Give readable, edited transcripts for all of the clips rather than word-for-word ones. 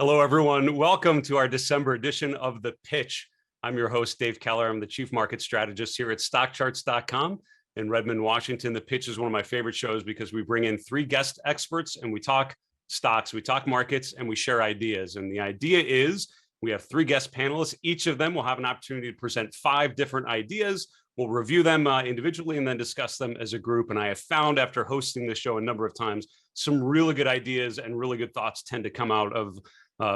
Hello, everyone. Welcome to our December edition of The Pitch. I'm your host, Dave Keller. I'm the Chief Market Strategist here at StockCharts.com in Redmond, Washington. The Pitch is one of my favorite shows because we bring in three guest experts and we talk stocks, we talk markets, and we share ideas. And the idea is we have three guest panelists. Each of them will have an opportunity to present 5 different ideas. We'll review them individually and then discuss them as a group. And I have found, after hosting this show a number of times, some really good ideas and really good thoughts tend to come out of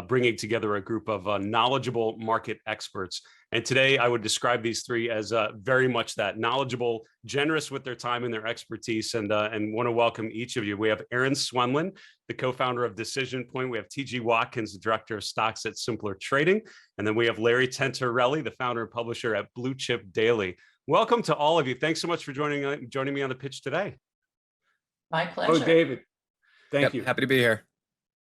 bringing together a group of knowledgeable market experts. And today I would describe these three as very much that: knowledgeable, generous with their time and their expertise, and want to welcome each of you. We have Erin Swenlin, the co-founder of Decision Point. We have TG Watkins, the director of stocks at Simpler Trading. And then we have Larry Tentarelli, the founder and publisher at Blue Chip Daily. Welcome to all of you. Thanks so much for joining me on the pitch today. My pleasure. Oh, David. Thank you. Happy to be here.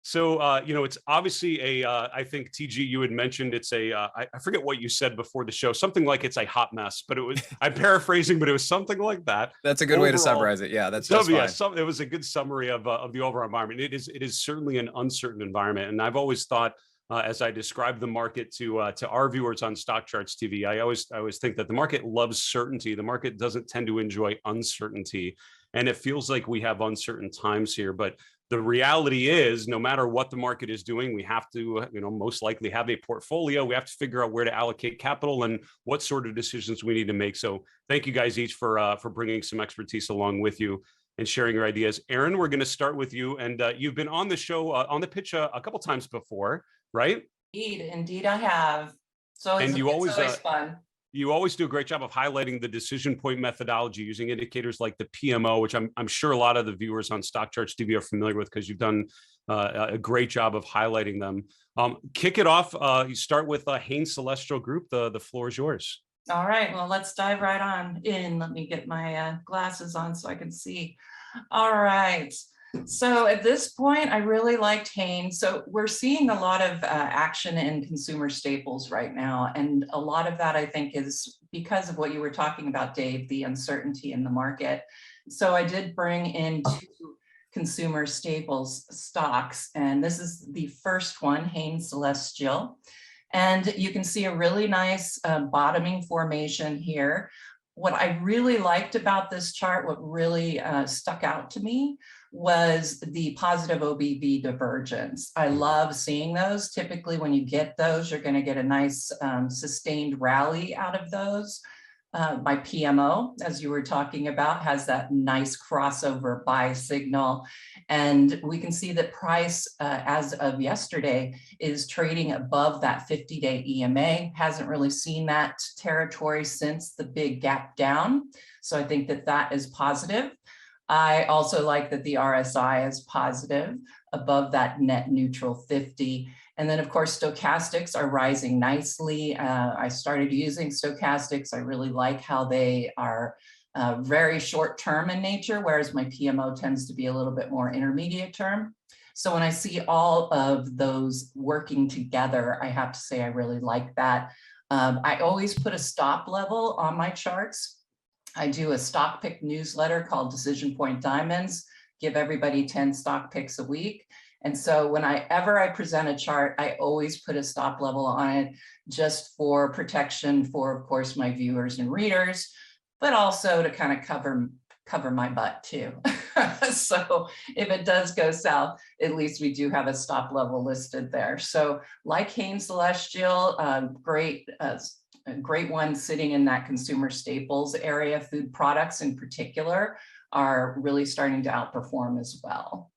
So, it's obviously I think, TG, you had mentioned it's I forget what you said before the show, something like it's a hot mess, but it was, I'm paraphrasing, but it was something like that. That's a good way to summarize it. Yeah, that's just fine. It was a good summary of the overall environment. It is certainly an uncertain environment. And I've always thought, as I describe the market to our viewers on StockCharts TV, I always think that the market loves certainty. The market doesn't tend to enjoy uncertainty. And it feels like we have uncertain times here, but the reality is, no matter what the market is doing, we have to, most likely have a portfolio. We have to figure out where to allocate capital and what sort of decisions we need to make. So thank you guys each for bringing some expertise along with you and sharing your ideas. Erin, we're going to start with you. And you've been on the show, on the pitch a couple times before, right? Indeed I have. So it's always fun. You always do a great job of highlighting the decision point methodology using indicators like the PMO, which I'm sure a lot of the viewers on StockCharts TV are familiar with because you've done a great job of highlighting them. Kick it off. You start with Heightened Celestial Group. The floor is yours. All right. Well, let's dive right on in. Let me get my glasses on so I can see. All right. So at this point, I really liked Heightened. So we're seeing a lot of action in consumer staples right now. And a lot of that, I think, is because of what you were talking about, Dave, the uncertainty in the market. So I did bring in 2 consumer staples stocks. And this is the first one, Heightened Celestial. And you can see a really nice bottoming formation here. What I really liked about this chart, what really stuck out to me, was the positive OBV divergence. I love seeing those. Typically, when you get those, you're going to get a nice sustained rally out of those. My PMO, as you were talking about, has that nice crossover buy signal. And we can see that price, as of yesterday, is trading above that 50-day EMA. Hasn't really seen that territory since the big gap down. So I think that that is positive. I also like that the RSI is positive above that net neutral 50. And then, of course, stochastics are rising nicely. I started using stochastics. I really like how they are very short term in nature, whereas my PMO tends to be a little bit more intermediate term. So when I see all of those working together, I have to say I really like that. I always put a stop level on my charts. I do a stock pick newsletter called Decision Point Diamonds, give everybody 10 stock picks a week. And so whenever I present a chart, I always put a stop level on it just for protection for, of course, my viewers and readers, but also to kind of cover my butt too. So if it does go south, at least we do have a stop level listed there. So like Heightened Celestial, a great one sitting in that consumer staples area. Food products in particular are really starting to outperform as well.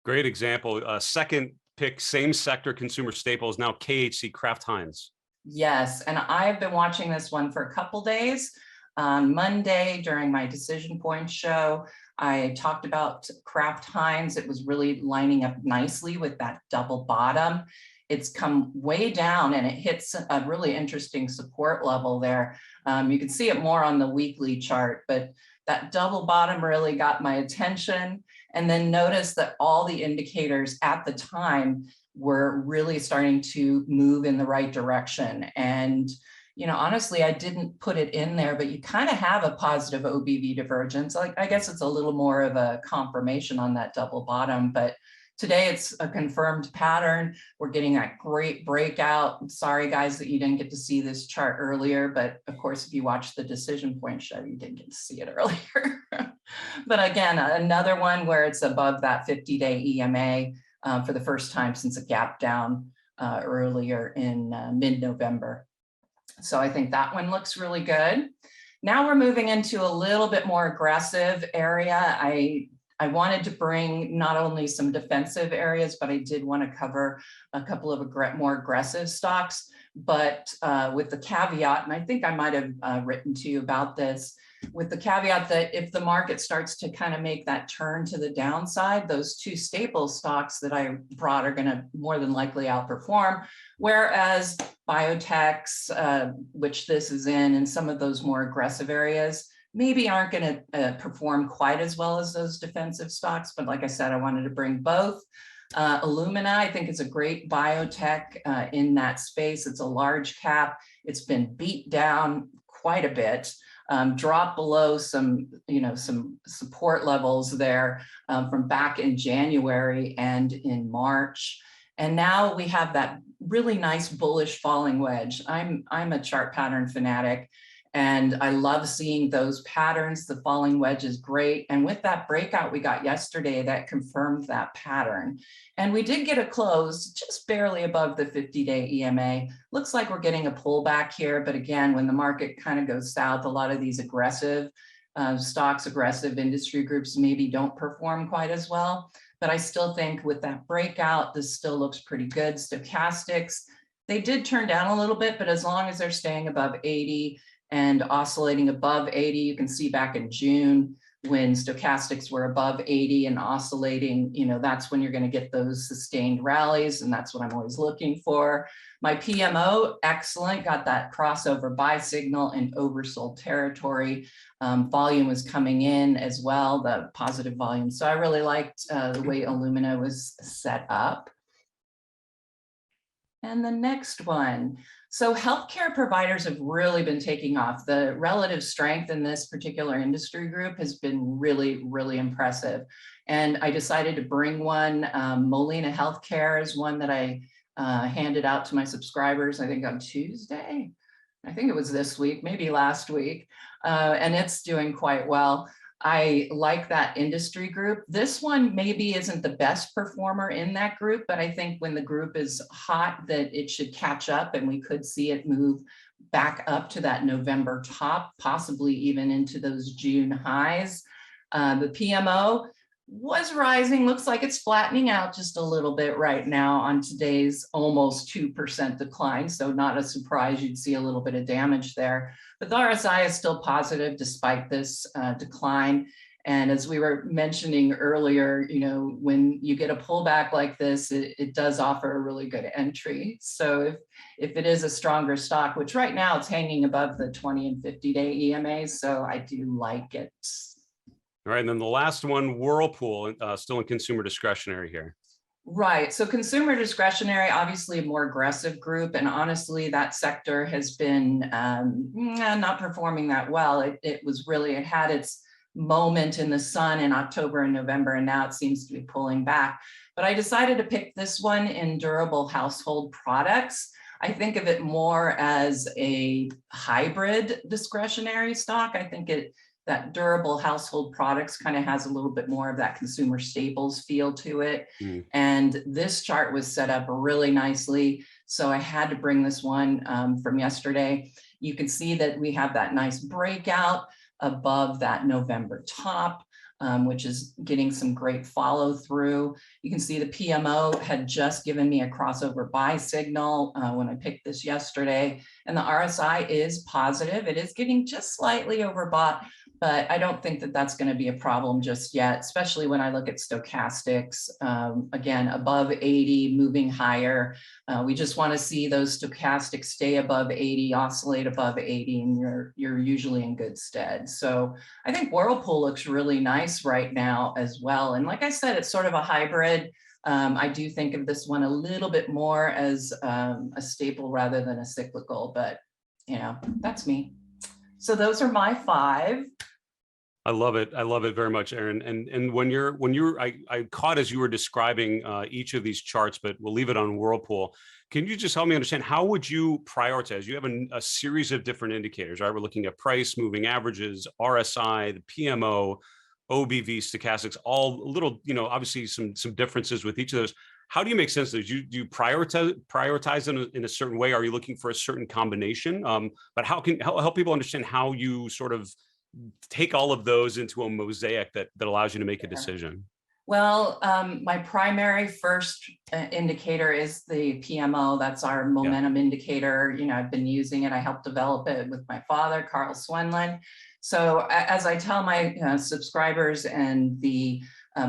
Great example. Second pick, same sector, consumer staples, now KHC, Kraft Heinz. Yes, and I've been watching this one for a couple days. On Monday during my Decision Point show, I talked about Kraft Heinz. It was really lining up nicely with that double bottom. It's come way down and it hits a really interesting support level there. You can see it more on the weekly chart, but that double bottom really got my attention. And then notice that all the indicators at the time were really starting to move in the right direction. And honestly, I didn't put it in there, but you kind of have a positive OBV divergence. Like, I guess it's a little more of a confirmation on that double bottom, but Today, it's a confirmed pattern. We're getting that great breakout. Sorry, guys, that you didn't get to see this chart earlier, but of course, if you watched the decision point show, you didn't get to see it earlier. But again, another one where it's above that 50-day EMA for the first time since a gap down earlier in mid-November. So I think that one looks really good. Now we're moving into a little bit more aggressive area. I wanted to bring not only some defensive areas, but I did want to cover a couple of more aggressive stocks, but with the caveat, and I think I might have written to you about this, with the caveat that if the market starts to kind of make that turn to the downside, those two staple stocks that I brought are going to more than likely outperform, whereas biotechs, which this is in, and some of those more aggressive areas, maybe aren't going to perform quite as well as those defensive stocks. But like I said, I wanted to bring both. Illumina, I think, is a great biotech in that space. It's a large cap. It's been beat down quite a bit, dropped below some support levels there from back in January and in March. And now we have that really nice bullish falling wedge. I'm a chart pattern fanatic, and I love seeing those patterns. The falling wedge is great. And with that breakout we got yesterday, that confirmed that pattern. And we did get a close just barely above the 50-day EMA. Looks like we're getting a pullback here. But again, when the market kind of goes south, a lot of these aggressive stocks, aggressive industry groups maybe don't perform quite as well. But I still think with that breakout, this still looks pretty good. Stochastics, they did turn down a little bit, but as long as they're staying above 80, and oscillating above 80. You can see back in June when stochastics were above 80 and oscillating, that's when you're going to get those sustained rallies, and that's what I'm always looking for. My PMO, excellent, got that crossover buy signal in oversold territory. Volume was coming in as well, the positive volume. So I really liked the way Illumina was set up. And the next one. So healthcare providers have really been taking off. The relative strength in this particular industry group has been really, really impressive. And I decided to bring one. Molina Healthcare is one that I handed out to my subscribers, I think on Tuesday. I think it was this week, maybe last week. And it's doing quite well. I like that industry group. This one maybe isn't the best performer in that group, but I think when the group is hot that it should catch up, and we could see it move back up to that November top, possibly even into those June highs. The PMO was rising, looks like it's flattening out just a little bit right now on today's almost 2% decline. So not a surprise, you'd see a little bit of damage there. But the RSI is still positive despite this decline. And as we were mentioning earlier, when you get a pullback like this, it does offer a really good entry. So if it is a stronger stock, which right now it's hanging above the 20 and 50-day EMAs, so I do like it. All right, and then the last one, Whirlpool, still in consumer discretionary here. Right, so consumer discretionary, obviously a more aggressive group, and honestly, that sector has been not performing that well. It had its moment in the sun in October and November, and now it seems to be pulling back. But I decided to pick this one in durable household products. I think of it more as a hybrid discretionary stock. I think that durable household products kind of has a little bit more of that consumer staples feel to it. And this chart was set up really nicely. So I had to bring this one from yesterday. You can see that we have that nice breakout above that November top, which is getting some great follow through. You can see the PMO had just given me a crossover buy signal when I picked this yesterday, and the RSI is positive. It is getting just slightly overbought, but I don't think that that's going to be a problem just yet, especially when I look at stochastics, again, above 80, moving higher. We just want to see those stochastics stay above 80, oscillate above 80, and you're usually in good stead. So I think Whirlpool looks really nice right now as well. And like I said, it's sort of a hybrid. I do think of this one a little bit more as a staple rather than a cyclical, but that's me. So those are my 5. I love it. I love it very much, Erin. And I caught as you were describing each of these charts, but we'll leave it on Whirlpool. Can you just help me understand, how would you prioritize? You have a series of different indicators, right? We're looking at price, moving averages, RSI, the PMO, OBV, stochastics, all a little, obviously some differences with each of those. How do you make sense of those? Do you prioritize them in a certain way? Are you looking for a certain combination? But help people understand how you sort of take all of those into a mosaic that allows you to make a decision? Well, my primary first indicator is the PMO. That's our momentum indicator. I've been using it. I helped develop it with my father, Erin Swenlin. So as I tell my subscribers and the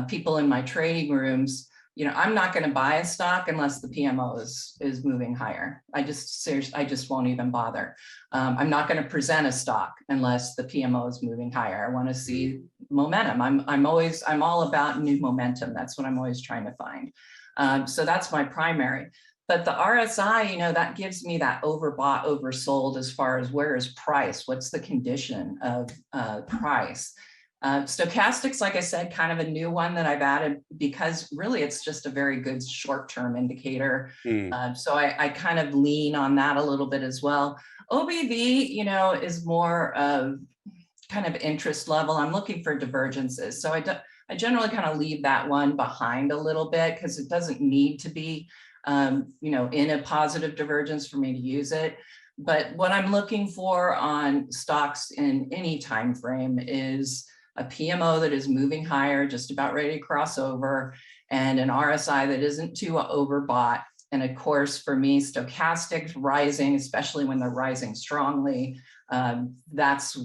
people in my trading rooms, I'm not going to buy a stock unless the PMO is moving higher. I just won't even bother. I'm not going to present a stock unless the PMO is moving higher. I want to see momentum. I'm all about new momentum. That's what I'm always trying to find. So that's my primary. But the RSI, that gives me that overbought, oversold as far as where is price, what's the condition of price. Stochastics, like I said, kind of a new one that I've added because really it's just a very good short-term indicator. So I kind of lean on that a little bit as well. OBV, is more of kind of interest level. I'm looking for divergences. So I generally kind of leave that one behind a little bit because it doesn't need to be, in a positive divergence for me to use it. But what I'm looking for on stocks in any time frame is a PMO that is moving higher, just about ready to cross over, and an RSI that isn't too overbought. And of course, for me, stochastics rising, especially when they're rising strongly, that's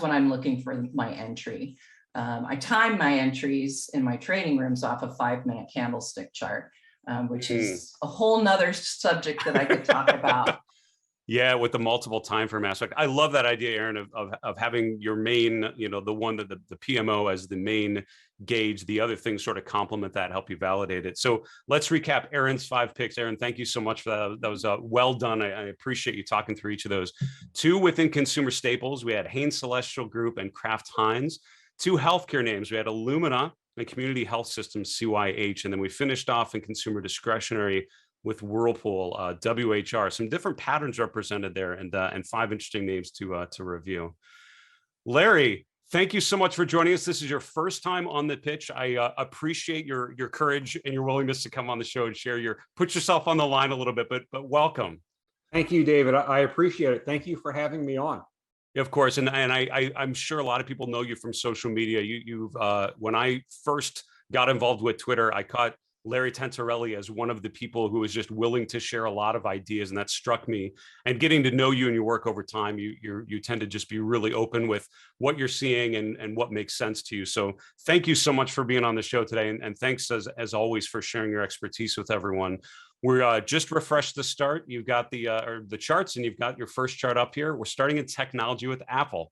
when I'm looking for my entry. I time my entries in my trading rooms off a 5-minute candlestick chart, which is a whole nother subject that I could talk about. Yeah, with the multiple time frame aspect. I love that idea, Erin, of having your main, the one that the PMO as the main gauge, the other things sort of complement that, help you validate it. So let's recap Erin's 5 picks. Erin, thank you so much for that. That was well done. I appreciate you talking through each of those. 2 within consumer staples, we had Hain Celestial Group and Kraft Heinz. 2 healthcare names, we had Illumina and Community Health Systems, CYH. And then we finished off in consumer discretionary with Whirlpool, WHR. Some different patterns represented there, and 5 interesting names to review. Larry, thank you so much for joining us. This is your first time on the pitch. I appreciate your courage and your willingness to come on the show and share put yourself on the line a little bit, but welcome. Thank you, David. I appreciate it. Thank you for having me on. Of course, and I'm sure a lot of people know you from social media. You've when I first got involved with Twitter, I caught Larry Tentarelli as one of the people who was just willing to share a lot of ideas, and that struck me. And getting to know you and your work over time, you tend to just be really open with what you're seeing and what makes sense to you. So thank you so much for being on the show today, and thanks as always for sharing your expertise with everyone. We're just refreshed the start. You've got the charts, and you've got your first chart up here. We're starting in technology with Apple.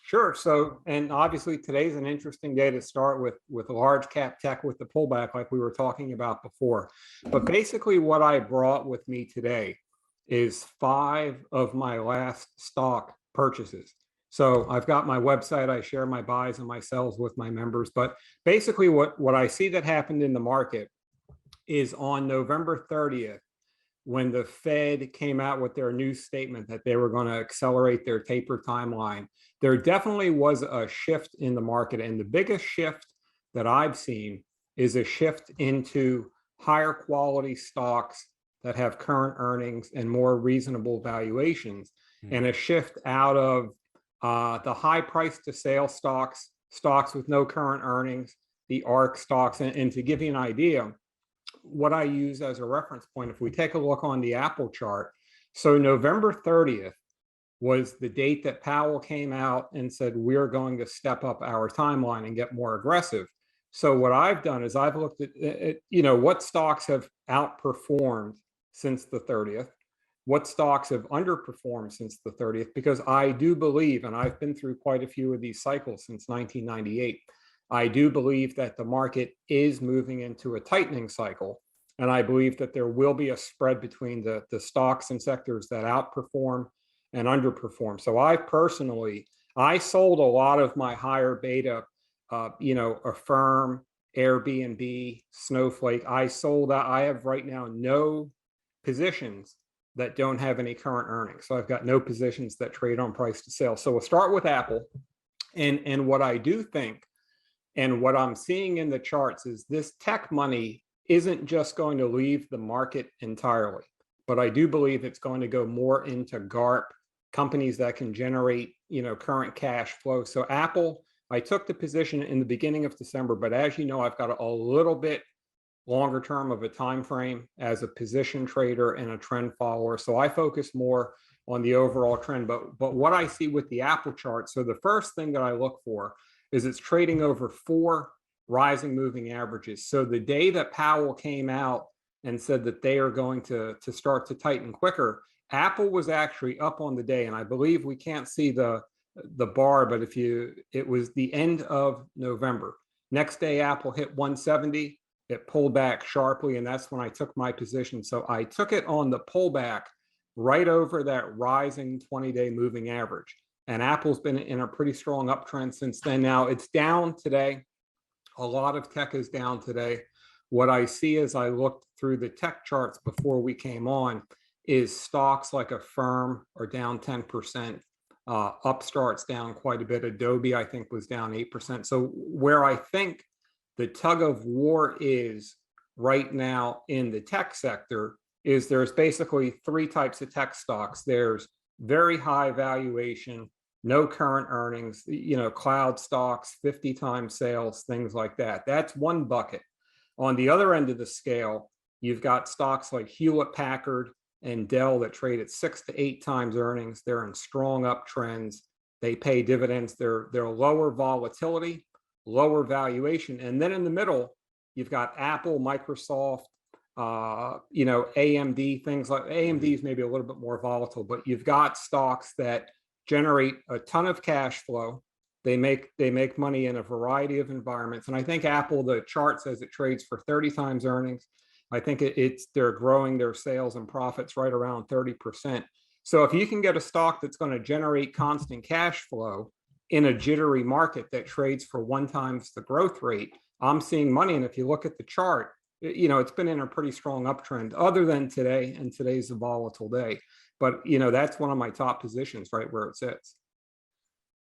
Sure. So, and obviously today's an interesting day to start with large cap tech with the pullback like we were talking about before. But basically what I brought with me today is 5 of my last stock purchases. So I've got my website, I share my buys and my sells with my members. But basically what I see that happened in the market is on November 30th, when the Fed came out with their new statement that they were going to accelerate their taper timeline, there definitely was a shift in the market. And the biggest shift that I've seen is a shift into higher quality stocks that have current earnings and more reasonable valuations, and a shift out of the high price to sale stocks with no current earnings, the ARC stocks. And to give you an idea, what I use as a reference point, if we take a look on the Apple chart, so November 30th was the date that Powell came out and said, we're going to step up our timeline and get more aggressive. So what I've done is I've looked at what stocks have outperformed since the 30th, what stocks have underperformed since the 30th, because I do believe, and I've been through quite a few of these cycles since 1998, I do believe that the market is moving into a tightening cycle. And I believe that there will be a spread between the stocks and sectors that outperform and underperform. So I personally, I sold a lot of my higher beta, Affirm, Airbnb, Snowflake. I sold that. I have right now no positions that don't have any current earnings. So I've got no positions that trade on price to sales. So we'll start with Apple. And what I do think, and what I'm seeing in the charts, is this tech money isn't just going to leave the market entirely, but I do believe it's going to go more into GARP, companies that can generate, current cash flow. So Apple, I took the position in the beginning of December, but as you know, I've got a little bit longer term of a time frame as a position trader and a trend follower. So I focus more on the overall trend. But what I see with the Apple chart, so the first thing that I look for is it's trading over 4 rising moving averages. So the day that Powell came out and said that they are going to start to tighten quicker, Apple was actually up on the day. And I believe we can't see the bar, but it was the end of November. Next day, Apple hit 170. It pulled back sharply, and that's when I took my position. So I took it on the pullback right over that rising 20-day moving average. And Apple's been in a pretty strong uptrend since then. Now it's down today. A lot of tech is down today. What I see as I looked through the tech charts before we came on is stocks like Affirm are down 10%. Upstart's down quite a bit. Adobe, I think, was down 8%. So where I think the tug of war is right now in the tech sector is there's basically 3 types of tech stocks. There's very high valuation, no current earnings, cloud stocks, 50 times sales, things like that. That's one bucket. On the other end of the scale, you've got stocks like Hewlett Packard and Dell that trade at 6 to 8 times earnings. They're in strong uptrends. They pay dividends. They're lower volatility, lower valuation. And then in the middle, you've got Apple, Microsoft, AMD, things like AMD is maybe a little bit more volatile, but you've got stocks that generate a ton of cash flow. They make money in a variety of environments. And I think Apple, the chart says it trades for 30 times earnings. I think they're growing their sales and profits right around 30%. So if you can get a stock that's going to generate constant cash flow in a jittery market that trades for 1 times the growth rate, I'm seeing money. And if you look at the chart, it's been in a pretty strong uptrend other than today, and today's a volatile day. But, that's one of my top positions right where it sits.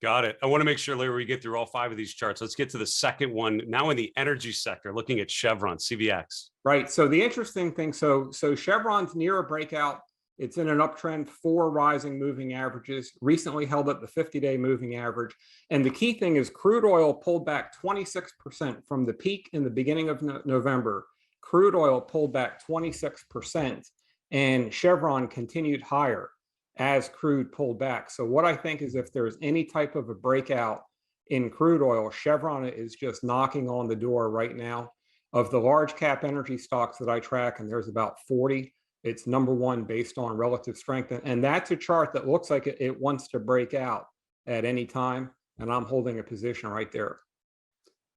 Got it. I want to make sure, Larry, we get through all 5 of these charts. Let's get to the second one now in the energy sector, looking at Chevron, CVX. Right. So the interesting thing, so Chevron's near a breakout. It's in an uptrend, 4 rising moving averages, recently held up the 50-day moving average. And the key thing is crude oil pulled back 26% from the peak in the beginning of November. Crude oil pulled back 26%, and Chevron continued higher as crude pulled back. So what I think is if there's any type of a breakout in crude oil, Chevron is just knocking on the door right now. Of the large cap energy stocks that I track, and there's about 40, it's number 1 based on relative strength. And that's a chart that looks like it wants to break out at any time. And I'm holding a position right there.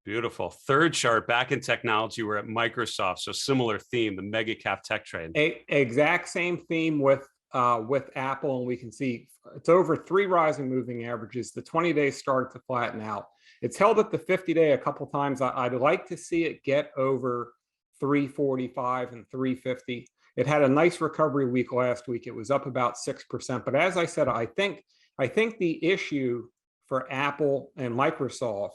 Beautiful. Third chart, back in technology, we're at Microsoft. So similar theme, the mega cap tech trade. Exact same theme with Apple. And we can see it's over 3 rising moving averages. The 20-day started to flatten out. It's held at the 50-day a couple times. I'd like to see it get over 345 and 350. It had a nice recovery week last week. It was up about 6%. But as I said, I think the issue for Apple and Microsoft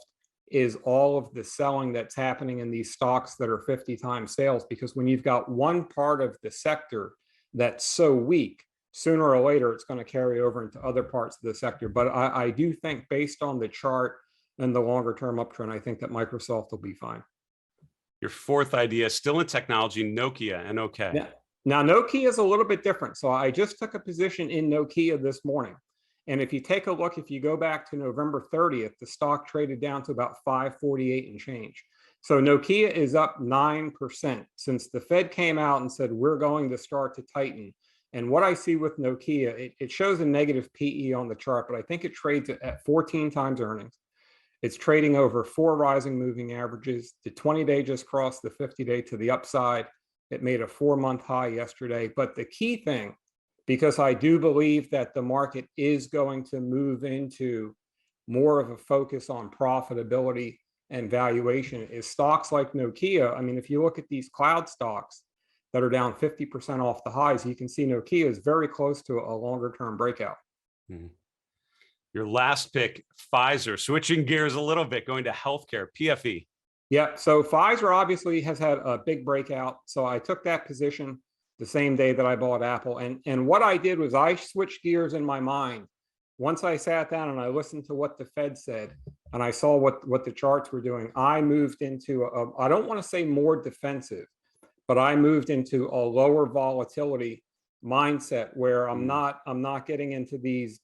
is all of the selling that's happening in these stocks that are 50 times sales, because when you've got one part of the sector that's so weak, sooner or later it's going to carry over into other parts of the sector. But I do think, based on the chart and the longer term uptrend, I think that Microsoft will be fine. Your fourth idea, still in technology, Nokia, NOK. Yeah. Now, Nokia is a little bit different. So I just took a position in Nokia this morning. And if you take a look, if you go back to November 30th, the stock traded down to about 548 and change. So Nokia is up 9% since the Fed came out and said, we're going to start to tighten. And what I see with Nokia, it shows a negative PE on the chart, but I think it trades at 14 times earnings. It's trading over 4 rising moving averages. The 20-day just crossed the 50-day to the upside. It made a 4-month high yesterday. But the key thing, because I do believe that the market is going to move into more of a focus on profitability and valuation is stocks like Nokia. I mean, if you look at these cloud stocks that are down 50% off the highs, you can see Nokia is very close to a longer term breakout. Hmm. Your last pick, Pfizer, switching gears a little bit, going to healthcare, PFE. Yeah, so Pfizer obviously has had a big breakout. So I took that position the same day that I bought Apple. And what I did was I switched gears in my mind. Once I sat down and I listened to what the Fed said and I saw what the charts were doing, I moved into, I don't want to say more defensive, but I moved into a lower volatility mindset where I'm not getting into these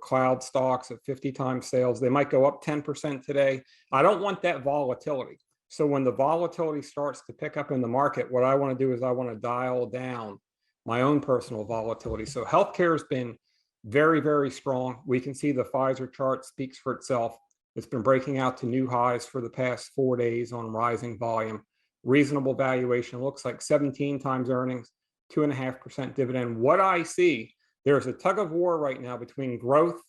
cloud stocks at 50 times sales. They might go up 10% today. I don't want that volatility. So when the volatility starts to pick up in the market, what I want to do is I want to dial down my own personal volatility. So healthcare has been very, very strong. We can see the Pfizer chart speaks for itself. It's been breaking out to new highs for the past 4 days on rising volume. Reasonable valuation, looks like 17 times earnings, 2.5% dividend. What I see, there's a tug of war right now between growth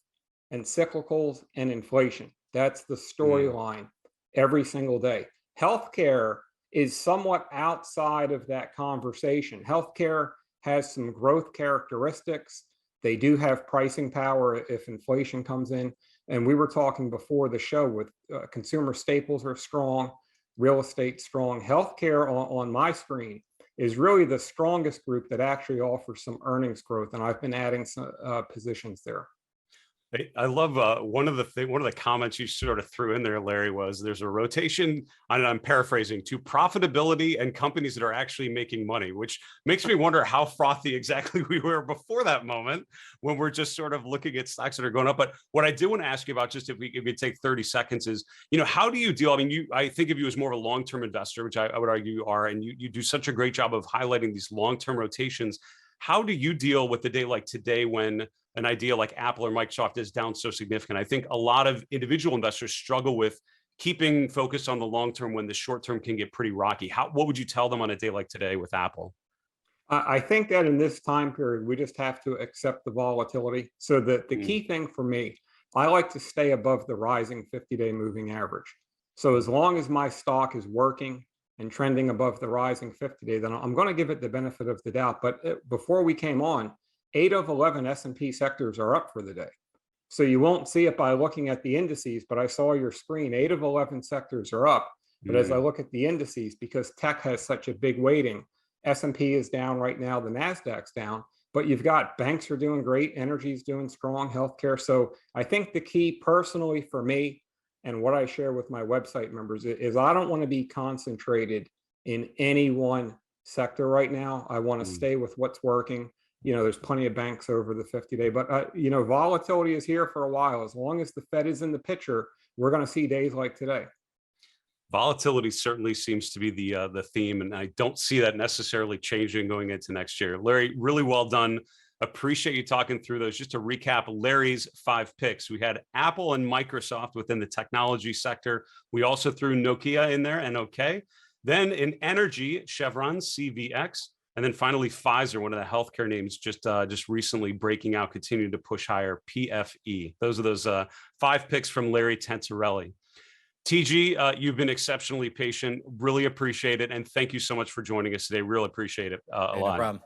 and cyclicals and inflation. That's the storyline every single day. Healthcare is somewhat outside of that conversation. Healthcare has some growth characteristics. They do have pricing power if inflation comes in. And we were talking before the show with consumer staples are strong, real estate strong. Healthcare on my screen is really the strongest group that actually offers some earnings growth. And I've been adding some positions there. I love one of the comments you sort of threw in there, Larry, was there's a rotation, and I'm paraphrasing, to profitability and companies that are actually making money, which makes me wonder how frothy exactly we were before that moment when we're just sort of looking at stocks that are going up. But what I do want to ask you about, just if we take 30 seconds, is, how do you deal? I mean, I think of you as more of a long-term investor, which I would argue you are, and you do such a great job of highlighting these long-term rotations. How do you deal with the day like today when an idea like Apple or Microsoft is down so significant? I think a lot of individual investors struggle with keeping focus on the long term when the short term can get pretty rocky. What would you tell them on a day like today with Apple? I think that in this time period, we just have to accept the volatility. So the key thing for me, I like to stay above the rising 50-day moving average. So as long as my stock is working and trending above the rising 50-day, then I'm going to give it the benefit of the doubt. But before we came on, 8 of 11 S&P sectors are up for the day. So you won't see it by looking at the indices, but I saw your screen, 8 of 11 sectors are up. But as I look at the indices, because tech has such a big weighting, S&P is down right now, the NASDAQ's down, but you've got banks are doing great, energy is doing strong, healthcare. So I think the key personally for me, and what I share with my website members, is I don't want to be concentrated in any one sector right now. I want to stay with what's working. There's plenty of banks over the 50-day, but volatility is here for a while. As long as the Fed is in the picture, we're going to see days like today. Volatility certainly seems to be the theme, and I don't see that necessarily changing going into next year. Larry, really well done. Appreciate you talking through those. Just to recap Larry's 5 picks, we had Apple and Microsoft within the technology sector. We also threw Nokia in there, NOK. Then in energy, Chevron, CVX. And then finally, Pfizer, one of the healthcare names, just recently breaking out, continuing to push higher, PFE. Those are those 5 picks from Larry Tentarelli. TG, you've been exceptionally patient. Really appreciate it, and thank you so much for joining us today. Really appreciate it a lot. No problem.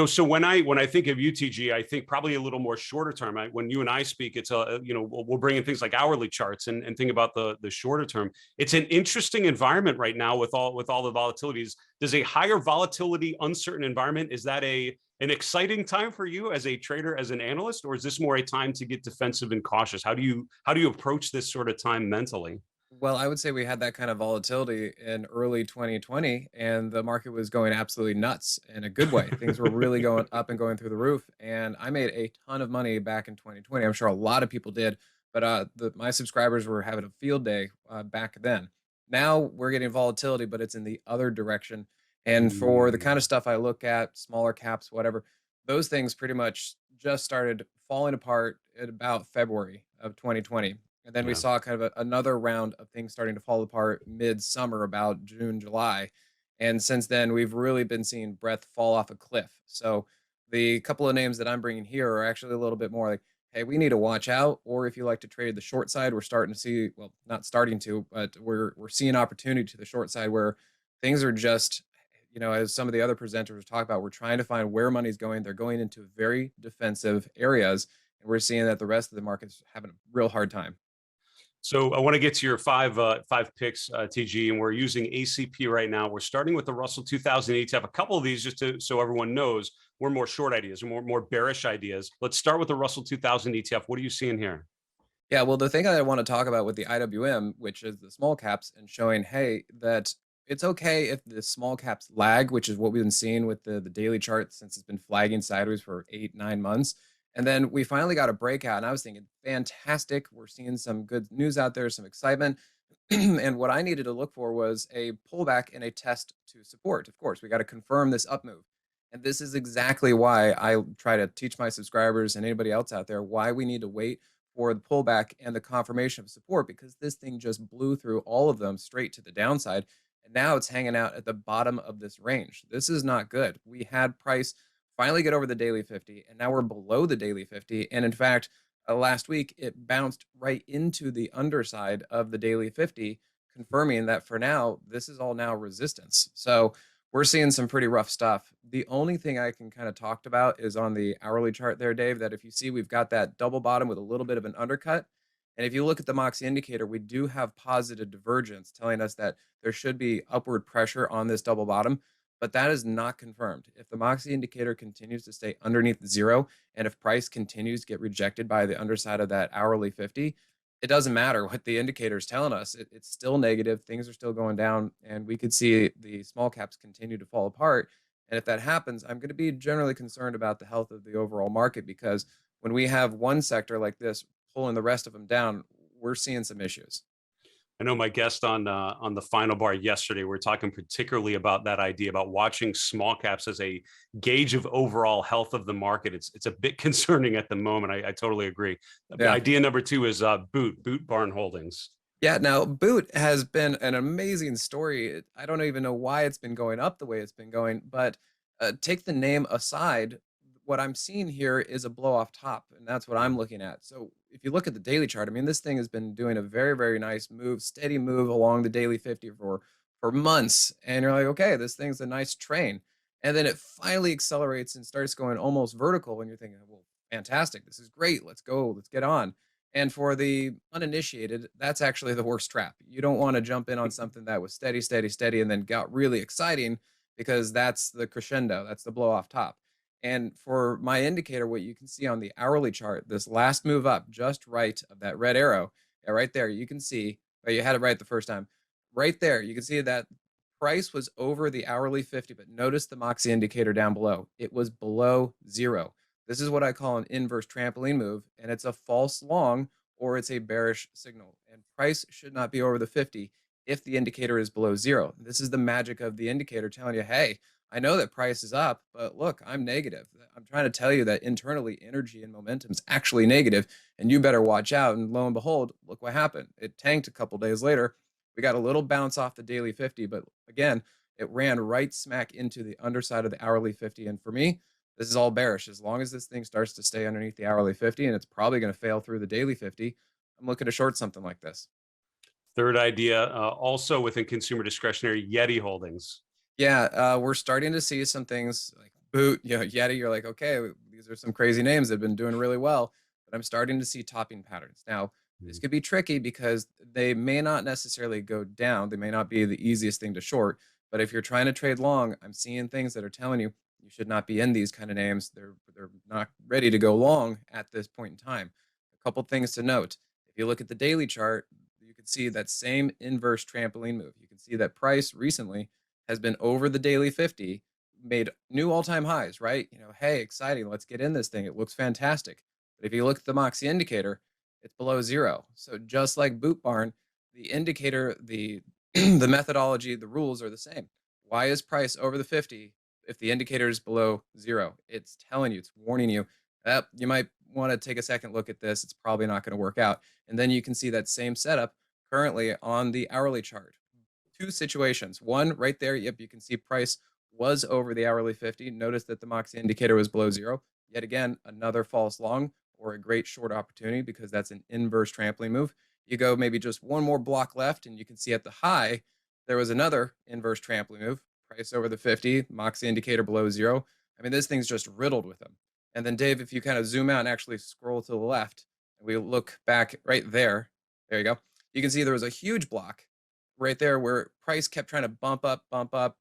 So when I think of you, TG, I think probably a little more shorter term. When you and I speak, it's we'll bring in things like hourly charts and think about the shorter term. It's an interesting environment right now with all the volatilities. Does a higher volatility, uncertain environment, is that an exciting time for you as a trader, as an analyst, or is this more a time to get defensive and cautious? How do you approach this sort of time mentally? Well, I would say we had that kind of volatility in early 2020, and the market was going absolutely nuts in a good way. Things were really going up and going through the roof, and I made a ton of money back in 2020. I'm sure a lot of people did, but my subscribers were having a field day back then. Now we're getting volatility, but it's in the other direction. And for the kind of stuff I look at, smaller caps, whatever, those things pretty much just started falling apart at about February of 2020. And then we saw kind of another round of things starting to fall apart mid-summer, about June, July. And since then, we've really been seeing breadth fall off a cliff. So the couple of names that I'm bringing here are actually a little bit more like hey, we need to watch out. Or if you like to trade the short side, we're starting to see, well, not starting to, but we're seeing opportunity to the short side where things are just, as some of the other presenters talk about, we're trying to find where money's going. They're going into very defensive areas, and we're seeing that the rest of the market's having a real hard time. So I want to get to your five picks, TG, and we're using ACP right now. We're starting with the Russell 2000 ETF. A couple of these, so everyone knows, we're more short ideas, more bearish ideas. Let's start with the Russell 2000 ETF. What are you seeing here? Yeah, well, the thing I want to talk about with the IWM, which is the small caps, and showing, hey, that it's okay if the small caps lag, which is what we've been seeing with the daily chart since it's been flagging sideways for 8-9 months. And then we finally got a breakout, and I was thinking, fantastic. We're seeing some good news out there, some excitement. And what I needed to look for was a pullback and a test to support. Of course, we got to confirm this up move. And this is exactly why I try to teach my subscribers and anybody else out there why we need to wait for the pullback and the confirmation of support, because this thing just blew through all of them straight to the downside. And now it's hanging out at the bottom of this range. This is not good. We had price finally get over the daily 50, and now we're below the daily 50. And in fact, last week, it bounced right into the underside of the daily 50, confirming that for now, this is all now resistance. So we're seeing some pretty rough stuff. The only thing I can kind of talk about is on the hourly chart there, Dave, that if you see, we've got that double bottom with a little bit of an undercut. And if you look at the Moxie indicator, we do have positive divergence telling us that there should be upward pressure on this double bottom, but that is not confirmed. If the Moxie indicator continues to stay underneath zero, and if price continues to get rejected by the underside of that hourly 50, it doesn't matter what the indicator is telling us. It's still negative. Things are still going down, and we could see the small caps continue to fall apart. And if that happens, I'm going to be generally concerned about the health of the overall market, because when we have one sector like this pulling the rest of them down, we're seeing some issues. I know my guest on the final bar yesterday, we were talking particularly about that idea about watching small caps as a gauge of overall health of the market. It's a bit concerning at the moment. I totally agree. Yeah. Idea number two is Boot Barn Holdings. Yeah, now Boot has been an amazing story. I don't even know why it's been going up the way it's been going, but take the name aside, what I'm seeing here is a blow off top, and that's what I'm looking at. So if you look at the daily chart, I mean, this thing has been doing a very, very nice move, steady move along the daily 50 for months, and you're like, okay, this thing's a nice train, and then it finally accelerates and starts going almost vertical, and you're thinking, well, fantastic, this is great, let's go, let's get on. And for the uninitiated, that's actually the worst trap. You don't want to jump in on something that was steady, steady, steady, and then got really exciting, because that's the crescendo, that's the blow off top. And for my indicator, what you can see on the hourly chart, this last move up just right of that red arrow, yeah, right there, you can see, well, you had it right the first time. Right there, you can see that price was over the hourly 50, but notice the Moxie indicator down below. It was below zero. This is what I call an inverse trampoline move, and it's a false long or it's a bearish signal. And price should not be over the 50 if the indicator is below zero. This is the magic of the indicator telling you, hey, I know that price is up, but look, I'm negative. I'm trying to tell you that internally energy and momentum is actually negative, and you better watch out. And lo and behold, look what happened. It tanked a couple days later. We got a little bounce off the daily 50, but again, it ran right smack into the underside of the hourly 50. And for me, this is all bearish. As long as this thing starts to stay underneath the hourly 50, and it's probably going to fail through the daily 50, I'm looking to short something like this. Third idea, also within consumer discretionary, Yeti Holdings. Yeah, we're starting to see some things like Boot, Yeti. You're like, okay, these are some crazy names that have been doing really well, but I'm starting to see topping patterns. Now, this could be tricky because they may not necessarily go down. They may not be the easiest thing to short, but if you're trying to trade long, I'm seeing things that are telling you you should not be in these kind of names. They're not ready to go long at this point in time. A couple things to note. If you look at the daily chart, you can see that same inverse trampoline move. You can see that price recently has been over the daily 50, made new all-time highs, right? Hey, exciting, let's get in this thing. It looks fantastic. But if you look at the Moxie indicator, it's below zero. So just like Boot Barn, the indicator, the the methodology, the rules are the same. Why is price over the 50 if the indicator is below zero? It's telling you, it's warning you that you might want to take a second look at this. It's probably not going to work out. And then you can see that same setup currently on the hourly chart. Two situations. One right there, yep, you can see price was over the hourly 50. Notice that the Moxie indicator was below zero. Yet again, another false long or a great short opportunity because that's an inverse trampoline move. You go maybe just one more block left and you can see at the high, there was another inverse trampoline move, price over the 50, Moxie indicator below zero. I mean, this thing's just riddled with them. And then Dave, if you kind of zoom out and actually scroll to the left, and we look back right there, there you go. You can see there was a huge block right there where price kept trying to bump up,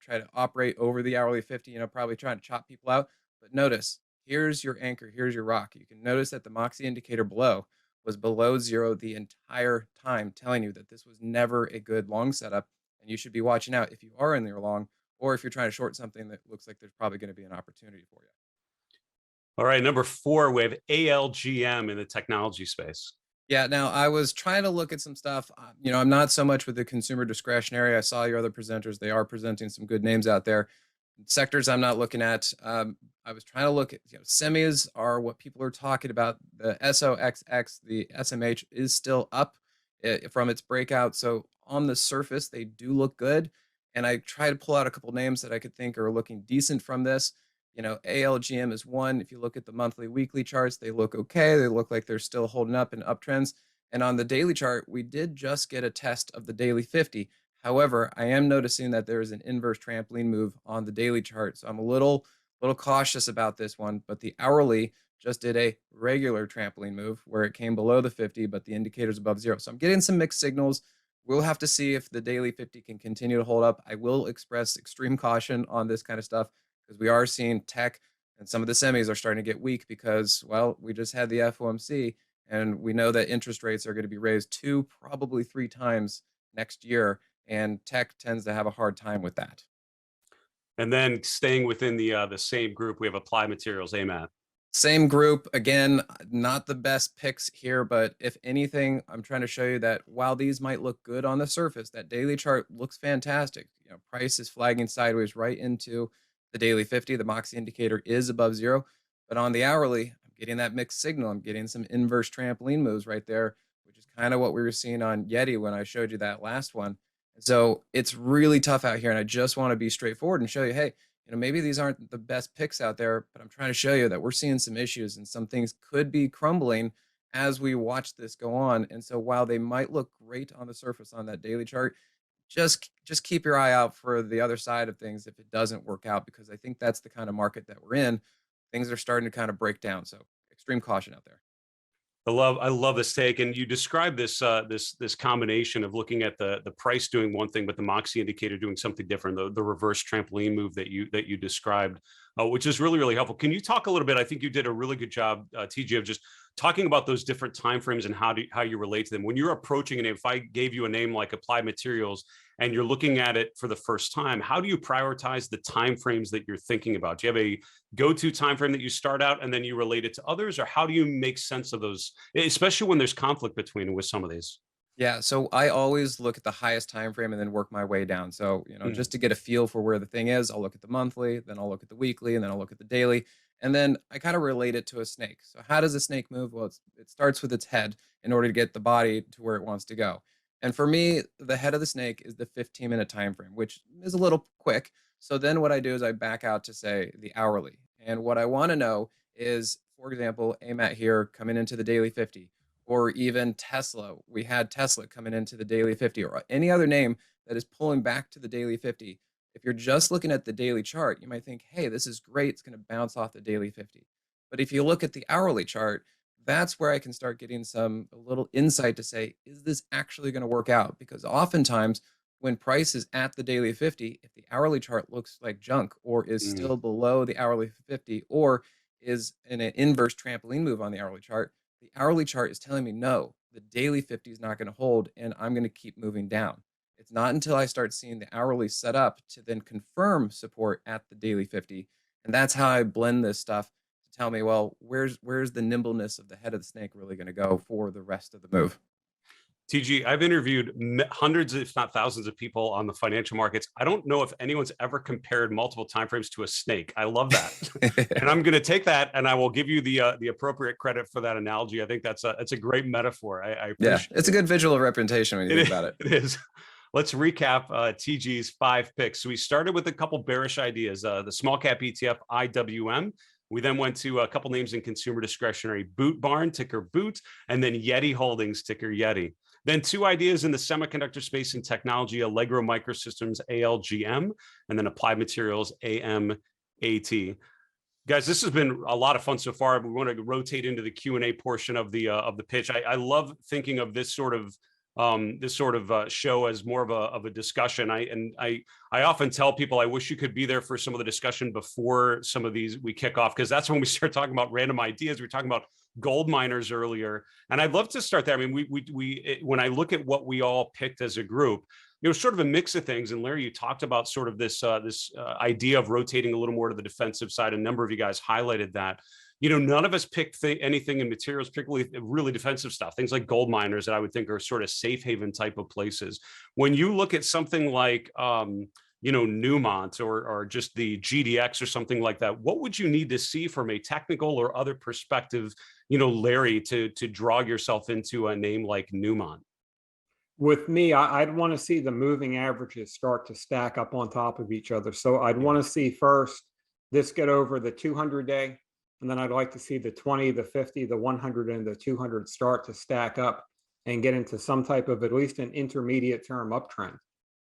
try to operate over the hourly 50, probably trying to chop people out. But notice, here's your anchor, here's your rock. You can notice that the Moxie indicator below was below zero the entire time, telling you that this was never a good long setup. And you should be watching out if you are in there long, or if you're trying to short something that looks like there's probably going to be an opportunity for you. All right, number 4, we have ALGM in the technology space. Yeah, now I was trying to look at some stuff. I'm not so much with the consumer discretionary. I saw your other presenters. They are presenting some good names out there. Sectors I'm not looking at. I was trying to look at, semis are what people are talking about. The SOXX, the SMH is still up from its breakout. So on the surface, they do look good. And I try to pull out a couple names that I could think are looking decent from this. ALGM is one. If you look at the monthly, weekly charts, they look okay. They look like they're still holding up in uptrends. And on the daily chart, we did just get a test of the daily 50. However, I am noticing that there is an inverse trampoline move on the daily chart. So I'm a little cautious about this one, but the hourly just did a regular trampoline move where it came below the 50, but the indicator's above zero. So I'm getting some mixed signals. We'll have to see if the daily 50 can continue to hold up. I will express extreme caution on this kind of stuff, because we are seeing tech and some of the semis are starting to get weak because, well, we just had the FOMC and we know that interest rates are going to be raised 2, probably 3 times next year. And tech tends to have a hard time with that. And then staying within the same group, we have Applied Materials, AMAT. Same group. Again, not the best picks here, but if anything, I'm trying to show you that while these might look good on the surface, that daily chart looks fantastic. Price is flagging sideways right into the daily 50. The Moxie indicator is above zero, but on the hourly, I'm getting that mixed signal. I'm getting some inverse trampoline moves right there, which is kind of what we were seeing on Yeti when I showed you that last one. And so it's really tough out here. And I just want to be straightforward and show you, hey, maybe these aren't the best picks out there, but I'm trying to show you that we're seeing some issues and some things could be crumbling as we watch this go on. And so while they might look great on the surface on that daily chart, just keep your eye out for the other side of things if it doesn't work out, because I think that's the kind of market that we're in. Things are starting to kind of break down. So extreme caution out there. I love this take, and you described this this combination of looking at the price doing one thing, but the Moxie indicator doing something different. The reverse trampoline move that you described, which is really helpful. Can you talk a little bit? I think you did a really good job, TG, of just talking about those different timeframes and how you relate to them. When you're approaching it, if I gave you a name like Applied Materials and you're looking at it for the first time, how do you prioritize the timeframes that you're thinking about? Do you have a go-to timeframe that you start out and then you relate it to others, or how do you make sense of those, especially when there's conflict between with some of these? Yeah, so I always look at the highest time frame and then work my way down. So, just to get a feel for where the thing is, I'll look at the monthly, then I'll look at the weekly, and then I'll look at the daily. And then I kind of relate it to a snake. So how does a snake move? Well, it starts with its head in order to get the body to where it wants to go. And for me, the head of the snake is the 15-minute time frame, which is a little quick. So then what I do is I back out to, say, the hourly. And what I want to know is, for example, AMAT here coming into the daily 50, or even Tesla. We had Tesla coming into the daily 50, or any other name that is pulling back to the daily 50. If you're just looking at the daily chart, you might think, hey, this is great. It's going to bounce off the daily 50. But if you look at the hourly chart, that's where I can start getting a little insight to say, is this actually going to work out? Because oftentimes when price is at the daily 50, if the hourly chart looks like junk or is still below the hourly 50 or is in an inverse trampoline move on the hourly chart is telling me, no, the daily 50 is not going to hold and I'm going to keep moving down. It's not until I start seeing the hourly set up to then confirm support at the daily 50. And that's how I blend this stuff to tell me, well, where's the nimbleness of the head of the snake really going to go for the rest of the move? TG, I've interviewed hundreds, if not thousands of people on the financial markets. I don't know if anyone's ever compared multiple timeframes to a snake. I love that. And I'm going to take that and I will give you the appropriate credit for that analogy. I think that's a great metaphor. I appreciate it's a good visual representation when you think about it. It is. Let's recap TG's 5 picks. So we started with a couple bearish ideas. The small cap ETF IWM, We then went to a couple names in consumer discretionary, Boot Barn, ticker Boot, and then Yeti Holdings, ticker Yeti. Then 2 ideas in the semiconductor space and technology, Allegro Microsystems, ALGM, and then Applied Materials, AMAT. Guys, this has been a lot of fun so far. We want to rotate into the Q&A portion of the pitch. I love thinking of this sort of show as more of a discussion. I often tell people I wish you could be there for some of the discussion before some of these we kick off, because that's when we start talking about random ideas. We were talking about gold miners earlier, and I'd love to start there. I mean, when I look at what we all picked as a group, it was sort of a mix of things. And Larry, you talked about sort of this idea of rotating a little more to the defensive side. A number of you guys highlighted that. None of us picked anything in materials, particularly really defensive stuff, things like gold miners that I would think are sort of safe haven type of places. When you look at something like, Newmont or just the GDX or something like that, what would you need to see from a technical or other perspective, Larry, to draw yourself into a name like Newmont? With me, I'd want to see the moving averages start to stack up on top of each other. So I'd want to see first this get over the 200-day, and then I'd like to see the 20, the 50, the 100, and the 200 start to stack up and get into some type of at least an intermediate term uptrend.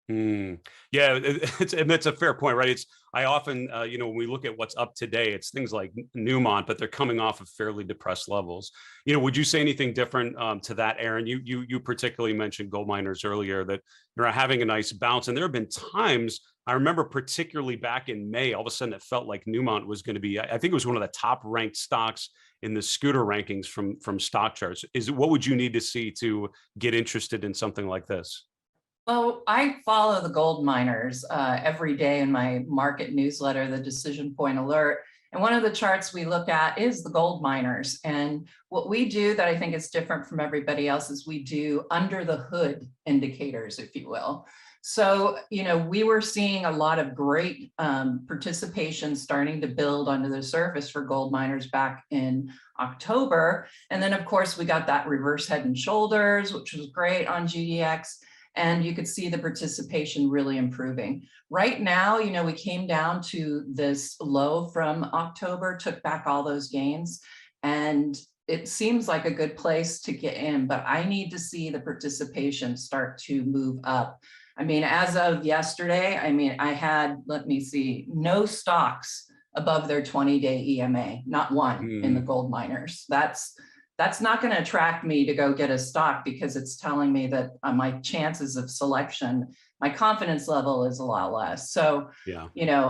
Yeah, it's a fair point, right? I often, when we look at what's up today, it's things like Newmont, but they're coming off of fairly depressed levels. Would you say anything different to that, Erin? You particularly mentioned gold miners earlier that they're having a nice bounce, and there have been times I remember, particularly back in May, all of a sudden it felt like Newmont was going to be. I think it was one of the top ranked stocks in the scooter rankings from StockCharts. What would you need to see to get interested in something like this? Well, I follow the gold miners every day in my market newsletter, the Decision Point Alert. And one of the charts we look at is the gold miners. And what we do that I think is different from everybody else is we do under the hood indicators, if you will. So, we were seeing a lot of great participation starting to build under the surface for gold miners back in October. And then, of course, we got that reverse head and shoulders, which was great on GDX. And you could see the participation really improving. Right now, we came down to this low from October, took back all those gains, and it seems like a good place to get in, but I need to see the participation start to move up. I mean, as of yesterday, I had, let me see, no stocks above their 20-day EMA, not one in the gold miners. That's not going to attract me to go get a stock, because it's telling me that my chances of selection, my confidence level is a lot less. So, yeah,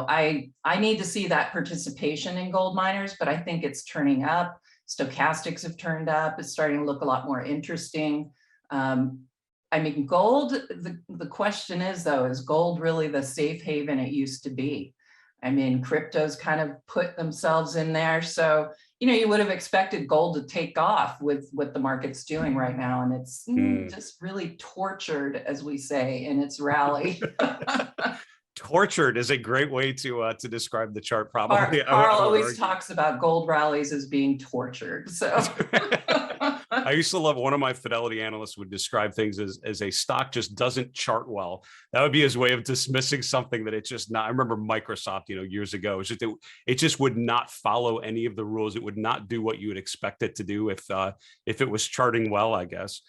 I need to see that participation in gold miners, but I think it's turning up. Stochastics have turned up. It's starting to look a lot more interesting. Gold, the question is, though, is gold really the safe haven it used to be? Cryptos kind of put themselves in there. So, you would have expected gold to take off with what the market's doing right now. And it's just really tortured, as we say, in its rally. Tortured is a great way to describe the chart, probably. Carl always talks about gold rallies as being tortured. So I used to love, one of my Fidelity analysts would describe things as a stock just doesn't chart well. That would be his way of dismissing something that it's just not. I remember Microsoft, years ago, it just would not follow any of the rules. It would not do what you would expect it to do if it was charting well, I guess.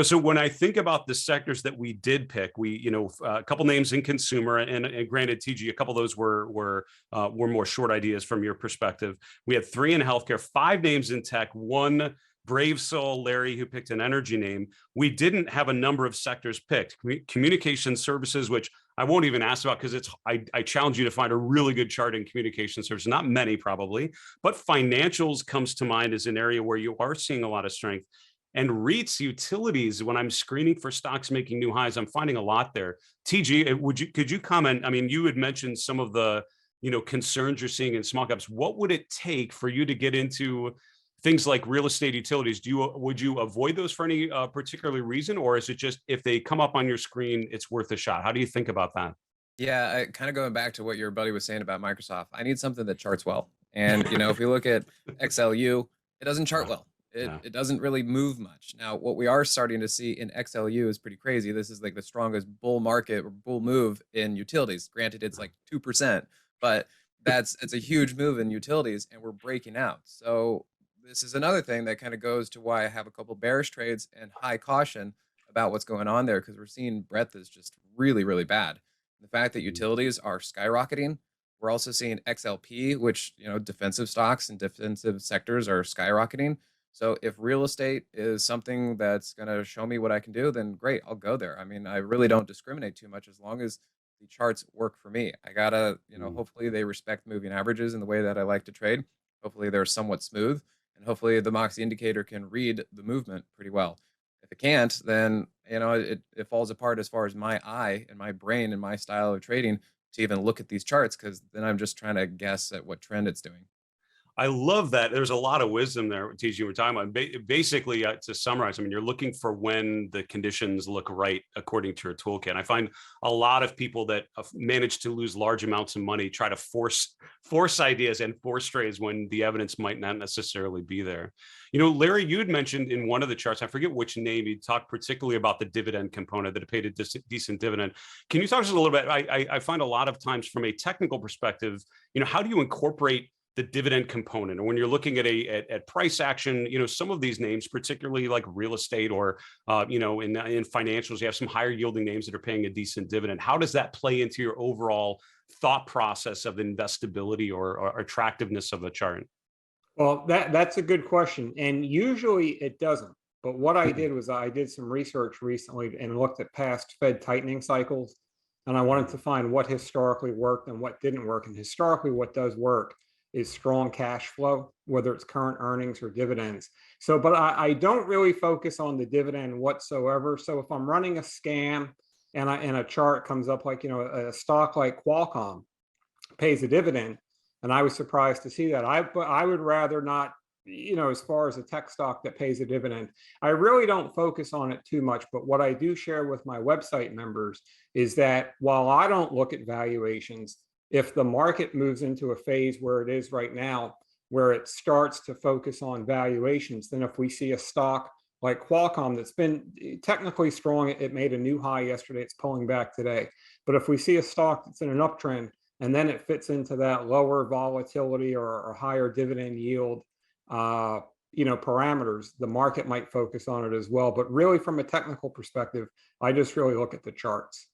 So when I think about the sectors that we did pick, a couple names in consumer, and granted, TG, a couple of those were more short ideas from your perspective. We had 3 in healthcare, 5 names in tech, 1 brave soul, Larry, who picked an energy name. We didn't have a number of sectors picked. Communication services, which I won't even ask about, because I challenge you to find a really good chart in communication services. Not many, probably, but financials comes to mind as an area where you are seeing a lot of strength. And REITs, utilities, when I'm screening for stocks making new highs, I'm finding a lot there. TG, could you comment? You had mentioned some of the concerns you're seeing in small caps. What would it take for you to get into things like real estate, utilities? Would you avoid those for any particular reason, or is it just if they come up on your screen, it's worth a shot? How do you think about that? Yeah, kind of going back to what your buddy was saying about Microsoft, I need something that charts well. And if we look at XLU, it doesn't chart well. It doesn't really move much. Now, what we are starting to see in XLU is pretty crazy. This is like the strongest bull market or bull move in utilities. Granted, it's like 2%, but it's a huge move in utilities, and we're breaking out. So this is another thing that kind of goes to why I have a couple bearish trades and high caution about what's going on there, because we're seeing breadth is just really, really bad. The fact that utilities are skyrocketing, we're also seeing XLP, which, defensive stocks and defensive sectors are skyrocketing. So if real estate is something that's going to show me what I can do, then great, I'll go there. I mean, I really don't discriminate too much as long as the charts work for me. I gotta, hopefully they respect moving averages in the way that I like to trade. Hopefully they're somewhat smooth, and hopefully the Moxie indicator can read the movement pretty well. If it can't, then it falls apart as far as my eye and my brain and my style of trading to even look at these charts, because then I'm just trying to guess at what trend it's doing. I love that. There's a lot of wisdom there, TG, we're talking about. Basically, to summarize, I mean, you're looking for when the conditions look right according to your toolkit. I find a lot of people that manage to lose large amounts of money try to force ideas and force trades when the evidence might not necessarily be there. Larry, you had mentioned in one of the charts, I forget which name, you talked particularly about the dividend component, that it paid a decent dividend. Can you talk to us a little bit? I find a lot of times from a technical perspective, how do you incorporate the dividend component? And when you're looking at price action, some of these names, particularly like real estate or, in financials, you have some higher yielding names that are paying a decent dividend. How does that play into your overall thought process of investability or attractiveness of a chart? Well, that's a good question. And usually it doesn't. But what I did was I did some research recently and looked at past Fed tightening cycles. And I wanted to find what historically worked and what didn't work. And historically, what does work is strong cash flow, whether it's current earnings or dividends. So, but I don't really focus on the dividend whatsoever. So if I'm running a scan and a chart comes up like, a stock like Qualcomm pays a dividend, and I was surprised to see that. I would rather not, as far as a tech stock that pays a dividend, I really don't focus on it too much. But what I do share with my website members is that while I don't look at valuations, if the market moves into a phase where it is right now, where it starts to focus on valuations, then if we see a stock like Qualcomm that's been technically strong, it made a new high yesterday, it's pulling back today. But if we see a stock that's in an uptrend and then it fits into that lower volatility or higher dividend yield, parameters, the market might focus on it as well. But really, from a technical perspective, I just really look at the charts.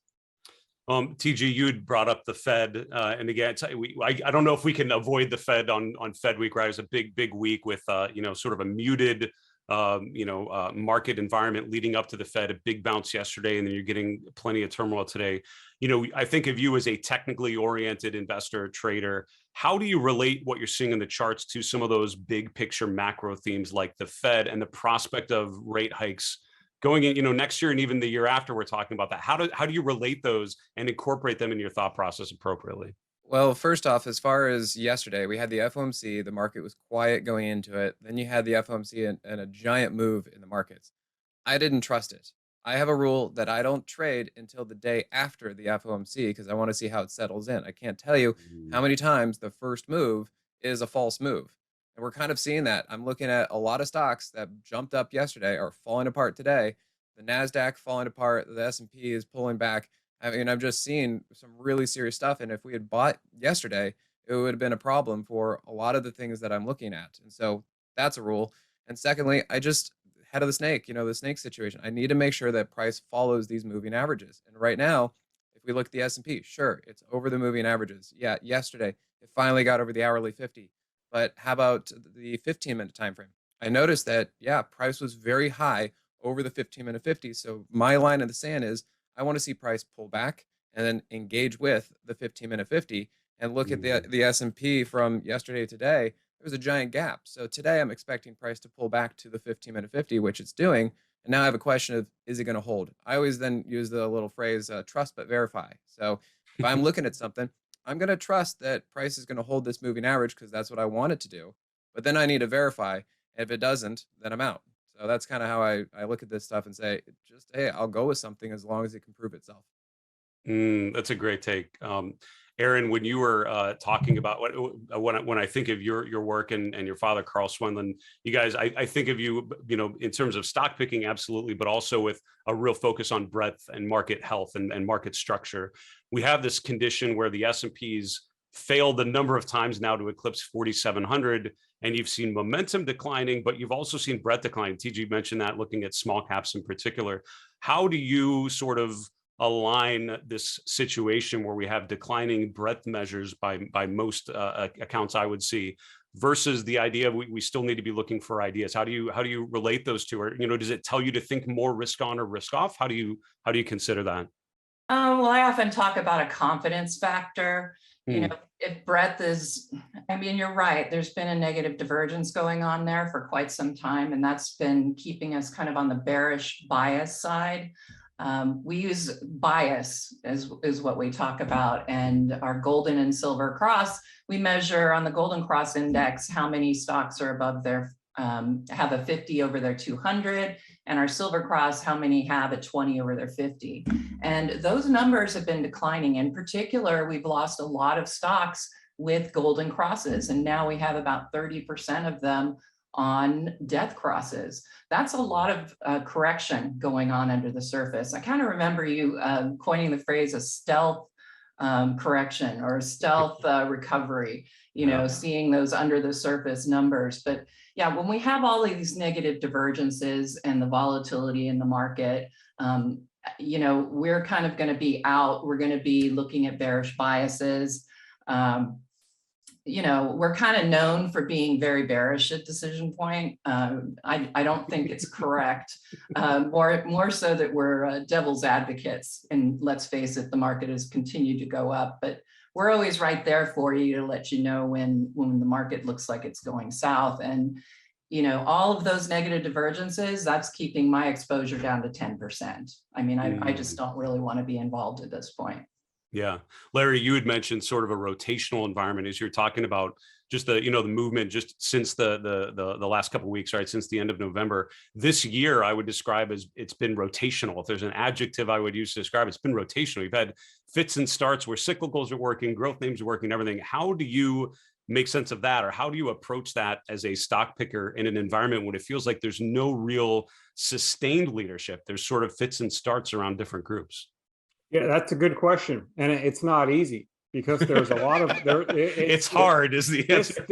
TG, you'd brought up the Fed, and again, I don't know if we can avoid the Fed on Fed week, right? It was a big week with sort of a muted market environment leading up to the Fed, a big bounce yesterday, and then you're getting plenty of turmoil today. I think of you as a technically oriented investor, trader. How do you relate what you're seeing in the charts to some of those big picture macro themes like the Fed and the prospect of rate hikes going in, next year and even the year after? We're talking about that. How do you relate those and incorporate them in your thought process appropriately? Well, first off, as far as yesterday, we had the FOMC, the market was quiet going into it. Then you had the FOMC and a giant move in the markets. I didn't trust it. I have a rule that I don't trade until the day after the FOMC because I want to see how it settles in. I can't tell you how many times the first move is a false move. And we're kind of seeing that. I'm looking at a lot of stocks that jumped up yesterday are falling apart today. The NASDAQ falling apart, the S&P is pulling back. I mean, I'm just seeing some really serious stuff. And if we had bought yesterday, it would have been a problem for a lot of the things that I'm looking at. And so that's a rule. And secondly, I just, head of the snake, the snake situation, I need to make sure that price follows these moving averages. And right now, if we look at the S&P, sure, it's over the moving averages. Yeah, yesterday, it finally got over the hourly 50. But how about the 15-minute time frame? I noticed that, yeah, price was very high over the 15-minute 50. So my line in the sand is I want to see price pull back and then engage with the 15-minute 50 and look at the S&P from yesterday to today. There was a giant gap. So today I'm expecting price to pull back to the 15-minute 50, which it's doing. And now I have a question of, is it going to hold? I always then use the little phrase, trust but verify. So if I'm looking at something, I'm going to trust that price is going to hold this moving average because that's what I want it to do. But then I need to verify. If it doesn't, then I'm out. So that's kind of how I look at this stuff and say, just, hey, I'll go with something as long as it can prove itself. That's a great take. Erin, when you were talking about when I think of your work and your father, Carl Swenlin, you guys, I think of you, in terms of stock picking, absolutely, but also with a real focus on breadth and market health and market structure. We have this condition where the S&P's failed a number of times now to eclipse 4,700, and you've seen momentum declining, but you've also seen breadth decline. TG mentioned that, looking at small caps in particular. How do you sort of align this situation where we have declining breadth measures by most accounts I would see, versus the idea we still need to be looking for ideas? How do you relate those two? Or, does it tell you to think more risk on or risk off? How do you consider that? Well, I often talk about a confidence factor. If breadth is, you're right, there's been a negative divergence going on there for quite some time, and that's been keeping us kind of on the bearish bias side. We use bias is what we talk about, and our golden and silver cross, we measure on the golden cross index how many stocks are above their have a 50 over their 200, and our silver cross, how many have a 20 over their 50. And those numbers have been declining. In particular, we've lost a lot of stocks with golden crosses, and now we have about 30% of them on death crosses. That's a lot of correction going on under the surface. I kind of remember you coining the phrase a stealth correction or a stealth recovery, seeing those under the surface numbers. But yeah, when we have all of these negative divergences and the volatility in the market, we're kind of going to be out. We're going to be looking at bearish biases. We're kind of known for being very bearish at decision point. I don't think it's correct. More so that we're devil's advocates. And let's face it, the market has continued to go up, but we're always right there for you to let you know when the market looks like it's going south. And all of those negative divergences, that's keeping my exposure down to 10%. I just don't really want to be involved at this point. Yeah. Larry, you had mentioned sort of a rotational environment as you're talking about just the movement just since the last couple of weeks, right? Since the end of November. This year, I would describe as it's been rotational. If there's an adjective I would use to describe it, it's been rotational. You've had fits and starts where cyclicals are working, growth names are working, everything. How do you make sense of that? Or how do you approach that as a stock picker in an environment when it feels like there's no real sustained leadership? There's sort of fits and starts around different groups. Yeah, that's a good question, and it's not easy because there's a lot of there. It's hard, is the answer.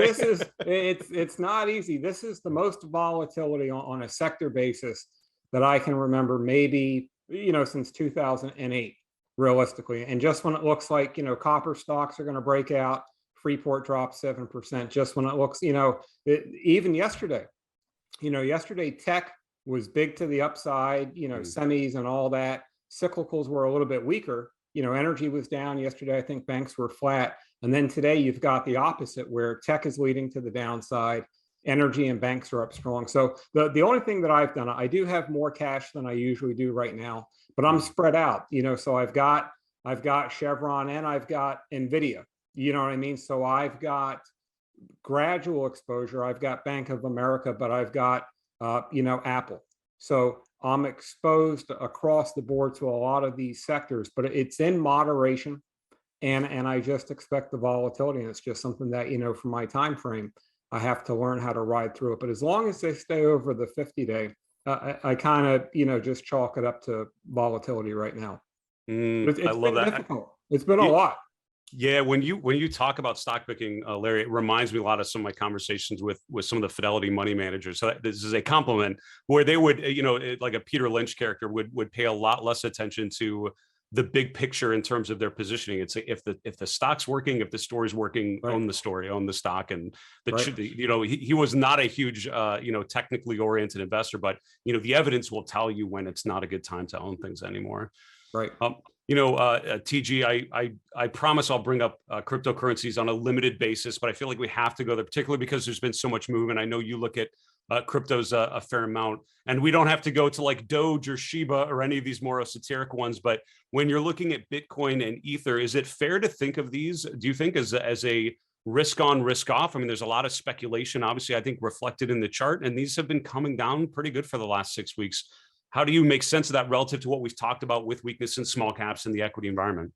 It's not easy. This is the most volatility on a sector basis that I can remember, maybe since 2008, realistically. And just when it looks like copper stocks are going to break out, Freeport dropped 7%. Just when it looks, even yesterday, yesterday tech was big to the upside. Semis and all that. Cyclicals were a little bit weaker. Energy was down yesterday. I think banks were flat. And then today you've got the opposite where tech is leading to the downside. Energy and banks are up strong. So the only thing that I've done, I do have more cash than I usually do right now, but I'm spread out, so I've got Chevron and I've got Nvidia, you know what I mean? So I've got gradual exposure. I've got Bank of America, but I've got, Apple. So I'm exposed across the board to a lot of these sectors, but it's in moderation, and I just expect the volatility, and it's just something that for my time frame, I have to learn how to ride through it. But as long as they stay over the 50-day, I kind of just chalk it up to volatility right now. It's I love that. Difficult. It's been a lot. Yeah, when you talk about stock picking, Larry, it reminds me a lot of some of my conversations with some of the Fidelity money managers. So this is a compliment where they would, like a Peter Lynch character would pay a lot less attention to the big picture in terms of their positioning. It's if the stock's working, if the story's working, right, own the story, own the stock. And he was not a huge technically oriented investor, but the evidence will tell you when it's not a good time to own things anymore. Right. TG, I promise I'll bring up cryptocurrencies on a limited basis, but I feel like we have to go there, particularly because there's been so much movement. I know you look at cryptos a fair amount, and we don't have to go to like Doge or Shiba or any of these more esoteric ones. But when you're looking at Bitcoin and Ether, is it fair to think of these, do you think, as a risk on, risk off? There's a lot of speculation, obviously, I think reflected in the chart, and these have been coming down pretty good for the last 6 weeks. How do you make sense of that relative to what we've talked about with weakness in small caps in the equity environment?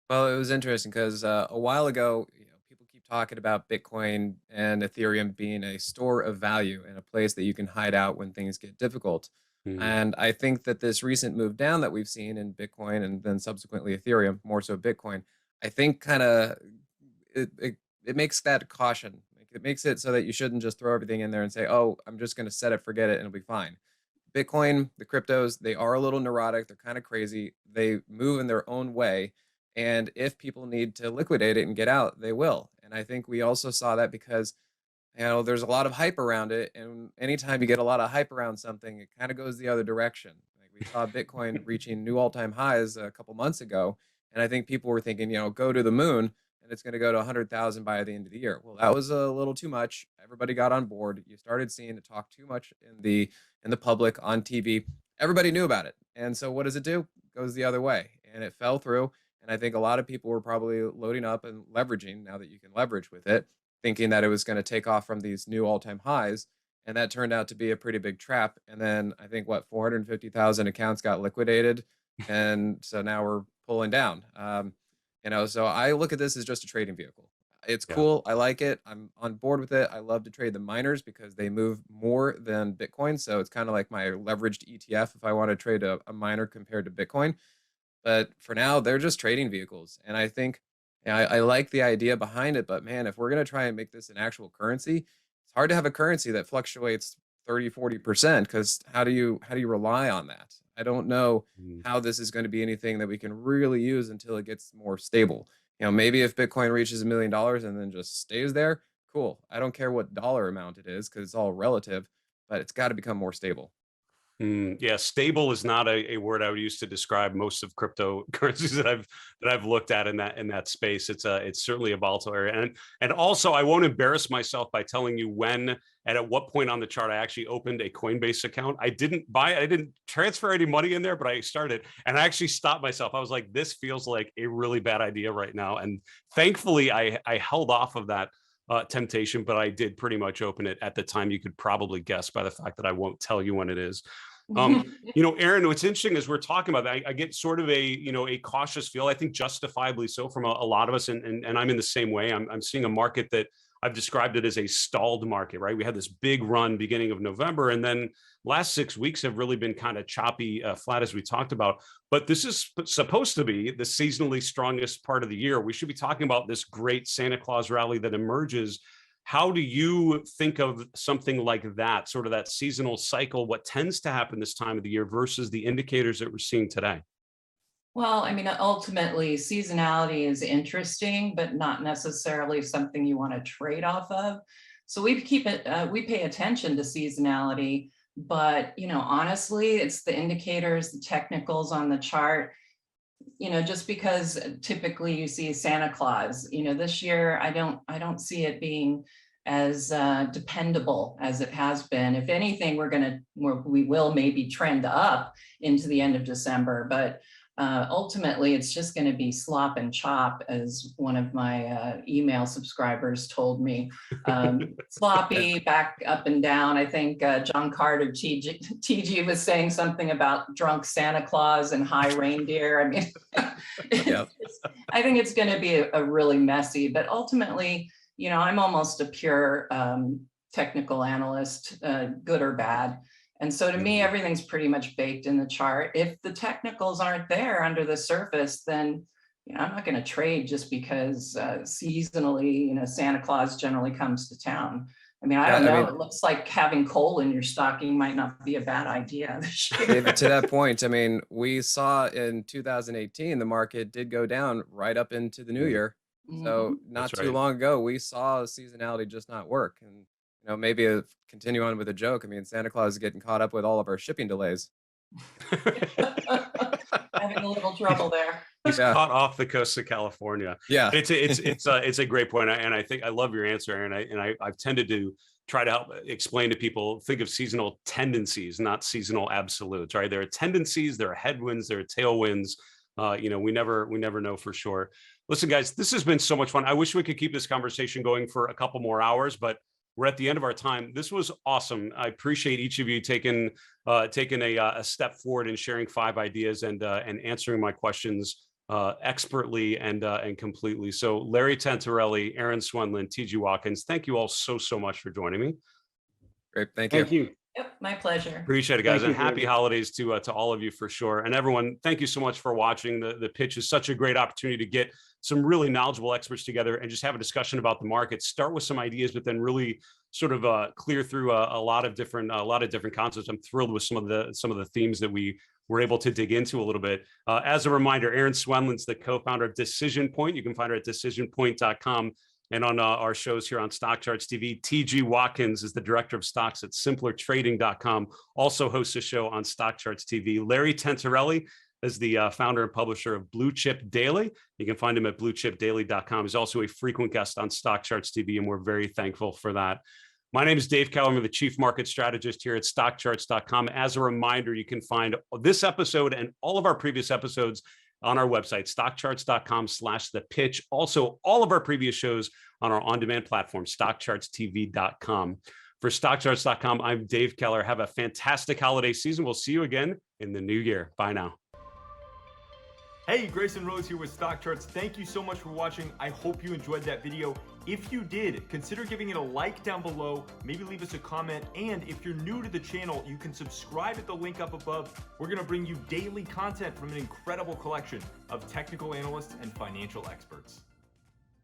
Well, it was interesting because a while ago, people keep talking about Bitcoin and Ethereum being a store of value and a place that you can hide out when things get difficult. And I think that this recent move down that we've seen in Bitcoin and then subsequently Ethereum, more so Bitcoin, I think kind of it makes that caution. It makes it so that you shouldn't just throw everything in there and say, oh, I'm just going to set it, forget it, and it'll be fine. Bitcoin, the cryptos, they are a little neurotic. They're kind of crazy. They move in their own way. And if people need to liquidate it and get out, they will. And I think we also saw that because, there's a lot of hype around it. And anytime you get a lot of hype around something, it kind of goes the other direction. Like we saw Bitcoin reaching new all-time highs a couple months ago. And I think people were thinking, go to the moon and it's going to go to 100,000 by the end of the year. Well, that was a little too much. Everybody got on board. You started seeing it talk too much in the public on TV. Everybody knew about it. And so what does it do? It goes the other way. And it fell through. And I think a lot of people were probably loading up and leveraging, now that you can leverage with it, thinking that it was going to take off from these new all-time highs. And that turned out to be a pretty big trap. And then I think 450,000 accounts got liquidated. And so now we're pulling down. So I look at this as just a trading vehicle. It's cool. I like it. I'm on board with it. I love to trade the miners because they move more than Bitcoin. So it's kind of like my leveraged ETF if I want to trade a miner compared to Bitcoin. But for now, they're just trading vehicles. And I think I like the idea behind it. But man, if we're going to try and make this an actual currency, it's hard to have a currency that fluctuates 30, 40%, because how do you rely on that? I don't know how this is going to be anything that we can really use until it gets more stable. Maybe if Bitcoin reaches $1 million and then just stays there, cool. I don't care what dollar amount it is because it's all relative, but it's got to become more stable. Yeah, stable is not a word I would use to describe most of cryptocurrencies that I've looked at in that space. It's certainly a volatile area, and also I won't embarrass myself by telling you when and at what point on the chart I actually opened a Coinbase account. I didn't transfer any money in there, but I started, and I actually stopped myself. I was like, this feels like a really bad idea right now, and thankfully I held off of that temptation, but I did pretty much open it at the time. You could probably guess by the fact that I won't tell you when it is. Erin, what's interesting is we're talking about that. I get sort of a cautious feel, I think justifiably so, from a lot of us. And I'm in the same way. I'm seeing a market that I've described it as a stalled market, right? We had this big run beginning of November, and then last 6 weeks have really been kind of choppy, flat, as we talked about. But this is supposed to be the seasonally strongest part of the year. We should be talking about this great Santa Claus rally that emerges. How do you think of something like that, sort of that seasonal cycle, what tends to happen this time of the year versus the indicators that we're seeing today? Well, I mean, ultimately, seasonality is interesting, but not necessarily something you want to trade off of. So we pay attention to seasonality, but, honestly, it's the indicators, the technicals on the chart. Just because typically you see Santa Claus, this year I don't see it being as dependable as it has been. If anything, we will maybe trend up into the end of December, but ultimately it's just going to be slop and chop, as one of my email subscribers told me. Sloppy, back up and down. I think John Carter, TG was saying something about drunk Santa Claus and high reindeer. I mean, I think it's going to be a really messy, but ultimately, I'm almost a pure technical analyst, good or bad. And so to me, everything's pretty much baked in the chart. If the technicals aren't there under the surface, then I'm not going to trade just because seasonally, Santa Claus generally comes to town. I mean, I don't know. It looks like having coal in your stocking might not be a bad idea this year. David, to that point, I mean, we saw in 2018, the market did go down right up into the new year. So not too long ago, we saw seasonality just not work. And maybe continue on with a joke. I mean, Santa Claus is getting caught up with all of our shipping delays. Having a little trouble there. He's caught off the coast of California. Yeah, it's a great point, and I think I love your answer, Erin. And I've tended to try to help explain to people, think of seasonal tendencies, not seasonal absolutes. Right? There are tendencies, there are headwinds, there are tailwinds. We never know for sure. Listen, guys, this has been so much fun. I wish we could keep this conversation going for a couple more hours, but we're at the end of our time. This was awesome. I appreciate each of you taking a step forward and sharing 5 ideas and answering my questions expertly and completely. So Larry Tentarelli, Erin Swenlin, TG Watkins, thank you all so much for joining me. Great, thank you. Yep, my pleasure. Appreciate it, guys, and happy holidays to all of you for sure. And everyone, thank you so much for watching. The pitch is such a great opportunity to get some really knowledgeable experts together and just have a discussion about the market, start with some ideas, but then really sort of clear through a lot of different concepts. I'm thrilled with some of the themes that we were able to dig into a little bit. As a reminder, Erin Swenlin's the co-founder of Decision Point. You can find her at decisionpoint.com. And on our shows here on StockCharts TV, TG Watkins is the director of stocks at simplertrading.com, also hosts a show on StockCharts TV. Larry Tentarelli is the founder and publisher of Blue Chip Daily. You can find him at bluechipdaily.com. He's also a frequent guest on StockCharts TV, and we're very thankful for that. My name is Dave Keller. I'm the chief market strategist here at StockCharts.com. As a reminder, you can find this episode and all of our previous episodes on our website, StockCharts.com/thepitch. Also, all of our previous shows on our on-demand platform, StockChartsTV.com. For StockCharts.com, I'm Dave Keller. Have a fantastic holiday season. We'll see you again in the new year. Bye now. Hey, Grayson Rose here with StockCharts. Thank you so much for watching. I hope you enjoyed that video. If you did, consider giving it a like down below, maybe leave us a comment, and if you're new to the channel, you can subscribe at the link up above. We're gonna bring you daily content from an incredible collection of technical analysts and financial experts.